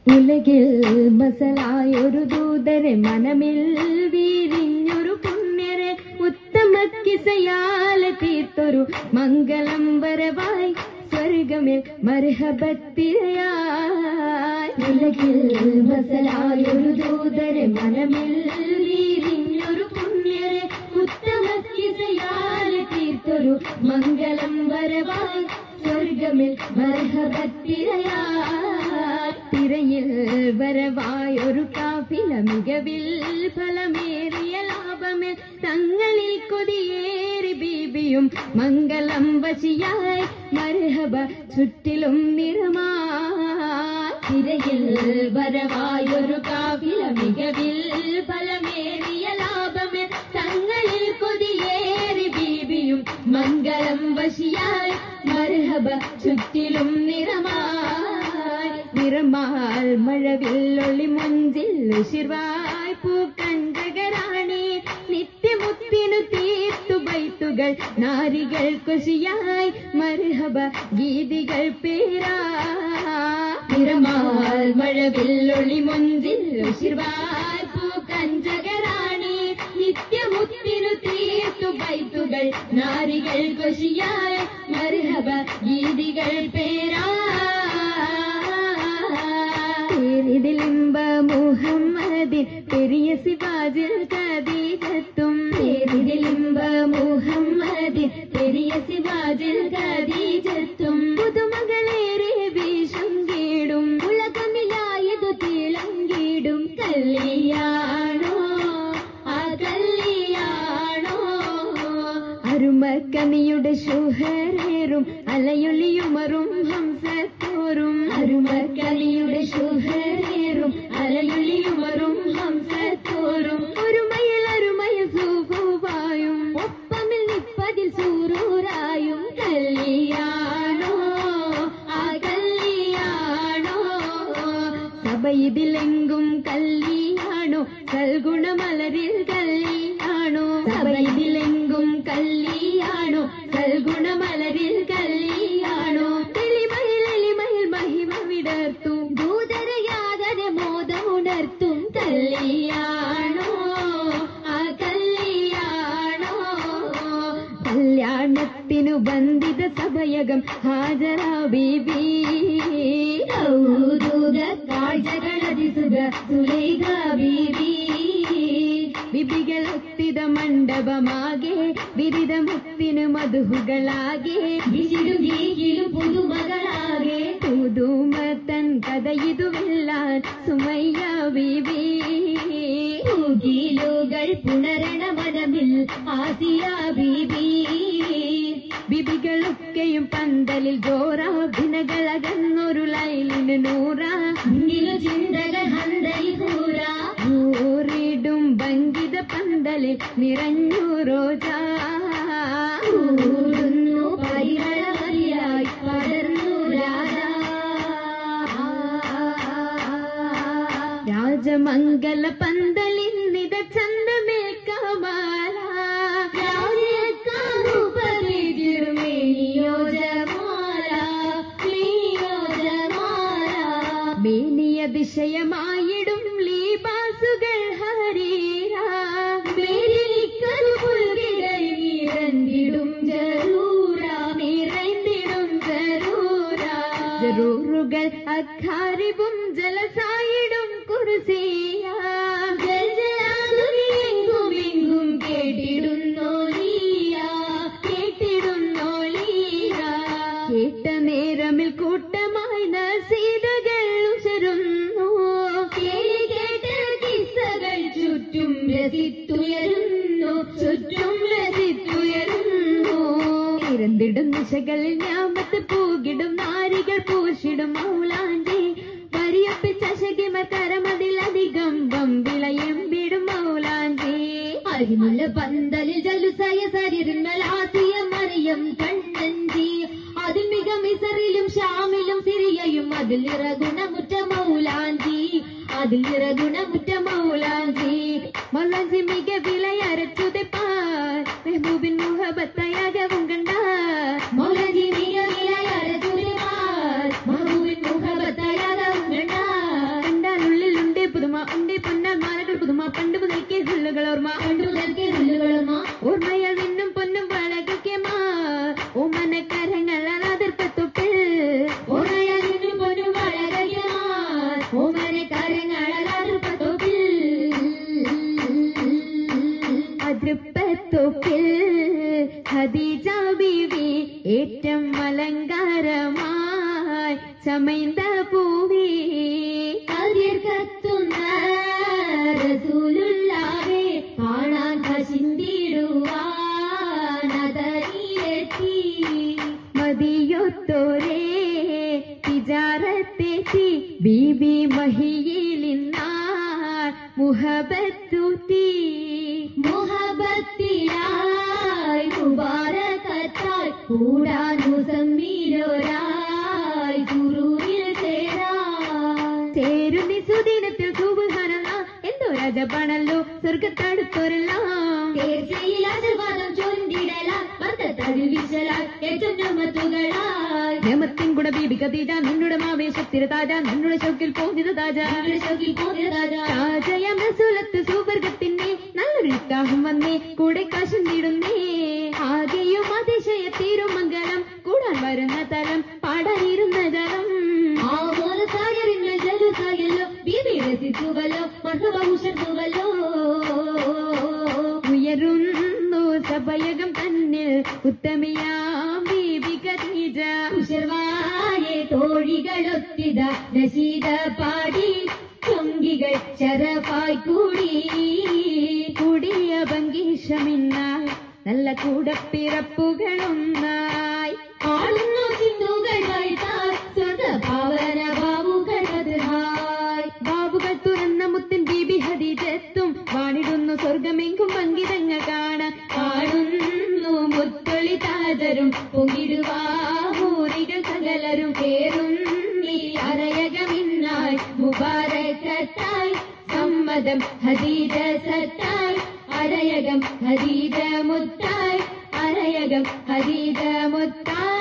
ഉലകിൽ മസലായൊരു ദൂതരെ മനമിൽ വീരിഞ്ഞൊരു പുണ്യരെ ഉത്തമ കിസയാലെ തീർത്തൊരു മംഗളം വരവായി സ്വർഗമേൽ മർഹബത്തിരയായി. ഉലകിൽ മസലായൊരു ദൂതരെ മനമിൽ വീരിഞ്ഞൊരു പുണ്യരെ ഉത്തമ കിസയാലെ തീർത്തൊരു മംഗളം വരവായി സ്വർഗമേൽ മർഹബത്തിരയായി. തിരയിൽ വരവായൊരു കാഫില മികവിൽ ഫലമേറിയ ലാഭമേൽ തങ്ങളിൽ കൊതിയേറി ബീബിയും മംഗളം വശിയായി മർഹബ ചുറ്റിലും നിറമായി. തിരയിൽ വരവായൊരു കാഫില മികവിൽ ഫലമേറിയ ലാഭമേൽ തങ്ങളിൽ കൊതിയേറി ബീബിയും മംഗളം വശിയായി മർഹബ ചുറ്റിലും നിറമായി. നിറമാൽ മഴവില്ലൊളി മുഞ്ചിൽ ശിർവായ് പൂക്കഞ്ചകരാണി നിത്യമുത്തിനു തീർത്തു ബൈത്തുകൾ നാരികൾ കുശിയായി മർഹബ ഗീതികൾ പേരാ. നിറമാൽ മഴവില്ലൊളി മുഞ്ചിൽ ശിർവായ് പൂക്കഞ്ചകരാണി നിത്യമുത്തിനു തീർത്തു ബൈത്തുകൾ നാരികൾ കുശിയായി മർഹബ ഗീതികൾ പേരാ. ഇതിലിമ്പ മുഹമ്മദിൻ പെരിയ സിവാജിൽ ഖദീജത്തും ഇതിലിമ്പ മുഹമ്മദിൻ പെരിയ സിവാജിൽ ഖദീജത്തും പുതുമകളേറെ വീശും കീടും ഉലകമിലായതു തിളങ്ങിടും കല്യാണോ ആ കല്യാണോ. അരുമക്കനിയുടെ ശുഹരേറും അലയൊലിയുമറും ഹംസത്തോറും അരുമക്കനിയുടെ ശുഹരേറും അലയൊലിയുമറും ഹംസത്തോറും ഒരുമയിൽ അരുമയിൽ സൂഫുവായും ഒപ്പമിൽ നിപ്പതിൽ സൂറൂരായും കല്യാണോ ആ കല്യാണോ. സഭയിതിലെങ്കും കല്യാണോ സൽഗുണമലരിൽ കല്യാണോ. സഭയിതിലെങ്കും കല്യാണോ സൽഗുണമലരിൽ കല്യാണോ. തെളിമയിൽ മഹിമ വിടർത്തും ദൂതരയാതരെ മോദമുണർത്തും കല്യാണോ ആ കല്യാണോ. കല്യാണത്തിനു ബന്ധിത സഭയകം ഹാജരാ ബീബി ദൂത കാഴ്ചകളതിസുഖ സുലൈഖ ബീബി. ബിബികളെത്തിത മണ്ഡപമാകെ വിരിത മുത്തിനു മധുഹുകളാകെ വിശിടുകീകിലും പുതുമകളാകെ പുതുമത്തൻ കഥയിതുവെല്ലാൻ സുമയ്യ ബീബി. പൂകിലുകൾ പുണരണ മനമിൽ ആസിയ ബീബി. ബിബികളൊക്കെയും പന്തലിൽ ജോറാഭിനകളകന്നൊരു ലൈലിന് നൂറ ചിന്തകൾ ഹന്തയിൽ കൂറ ൂറിടും ഭംഗിത പന്തലിൽ നിറഞ്ഞു റോജാ ൂറുന്നു പരിമളമലിയായി പടർന്നു രാധാ. രാജമംഗല പന്തലിന്നിത ചന്ദമേ കമാല മേനിയ ദിശയമായിടും ലീബാസുകൾ ഹരീരാ നിറഞ്ഞിടും ജറൂരാ നിറഞ്ഞിടും ജറൂരാ. ജറൂറുകൾ അഖാരിബും ജലസായിടും കുർസിയാ എങ്കും കേട്ടിടുന്നോലിയ കേട്ടിടുന്നോലിയ. കേട്ട നേരമിൽ കൂട്ടമായി നസീദകൾ ഉശരുന്നു കേട്ട കിസ്സകൾ ചുറ്റും രസിത്തുയരുന്നു ചുറ്റും രസിത്തുയരുന്നു. ഇരന്തിടും നിശകളിൽ ഞാമത്ത് പൂകിടും നാരികൾ പൂശിടും മൗലാഞ്ചി വരിയപ്പിച്ച ശകിമർ കരമതിലധികം വമ്പിളയെമ്പിടും മൗലാഞ്ചി. അരിമുള്ള പന്തലിൽ ജലുസായ സരിരുന്നലാസിയ മറിയം കണ്ണഞ്ചി അതിൽ മിക മിസറിലും ഷാമിലും സിറിയയും അതിൽ നിറഗുണമുറ്റ മൗലാഞ്ചി അതിൽ നിറഗുണമുറ്റ മൗലാഞ്ചി. മൗലാഞ്ചി മിക വിലയരച്ചുതെപ്പാർ മെഹബൂബിൻ മുഹബത്തയാകവും കണ്ടാർ. മൗലാഞ്ചി മിക വിലയരച്ചുതെപ്പാർ മെഹബൂബിൻ മുഹബത്തയാകവും കണ്ടാർ. കവിത പൂവി കതിർ കത്തുന്ന റസൂലുള്ളാഹെ കാണാൻ കശിന്തിടുവാനതറിയെത്തി മതിയൊത്തോരേ തിജാറത്തെത്തി ബീബി മഹിയിലിന്നാർ മുഹബത്തൂത്തി മുഹബത്തിലായി മുബാരകത്തായി കൂടാനു സമ്മീരോരായി സുറൂരിൽ ചേരുന്നി സുദിനത്തിൽ സുബ്ഹാനല്ലാഹ് എന്തോ രാജപാണല്ലോ സ്വർഗത്തടുത്തോരെല്ലാം തീർച്ചയിൽ ആശീർവാദം ചൊല്ലിടലാൽ ബന്ധത്തതിൽ വിശലാൽ ഏറ്റവും നമത്തുകളായി നമത്തിൻ കൂടെ ബീബി ഖദീജ നിന്നുടെ ആവേശത്തിര താജ നിന്നുടെ ഷൗക്കിൽ പോന്നിത താജ താജയം റസൂലത്ത് സുവർഗത്തിന്റെ നല്ലൊരു നിക്കാഹും വന്നേ കൂടെ കാശുണ്ടിടുന്നേ ആകെയും അതിശയത്തീരും മംഗളം കൂടാൻ വരുന്ന തലം പാടാനിരുന്ന ജലം ബീബി രസിച്ചുവല്ലോ മർഹബൂഷത്തുവല്ലോ ഉയരുന്നു സഭയകം തന്നിൽ ഉത്തമിയാം ബീബി ഖദീജ ഉഷർവായെ തോഴികളൊത്തിത നശീദ പാടി ചൊങ്കികൾ ശരഫായി കൂടിയ ഭംഗീഷമിന്നായി നല്ല കൂടപ്പിറപ്പുകളൊന്നായി ആളുന്നു സിന്ധുകൾ വാഴ്ത്തായി സ്വർഗപാവന ബാബുകൾ തുറന്ന മുത്തൻ ബീബി ഖദീജത്തും വാണിടുന്നു സ്വർഗമെങ്കും പങ്കിതങ്ങൾ കാണാൻ കാണുന്നു മുത്തൊളി താജരും പൊങ്ങിടുവാഹൂരികൾ സകലരും കേറുന്നി അരയകമിന്നായി മുബാരകത്തായി സമ്മതം ഖദീജ സത്തായി അരയകം ഖദീജ മുത്തായി അരയകം ഖദീജ മുത്തായി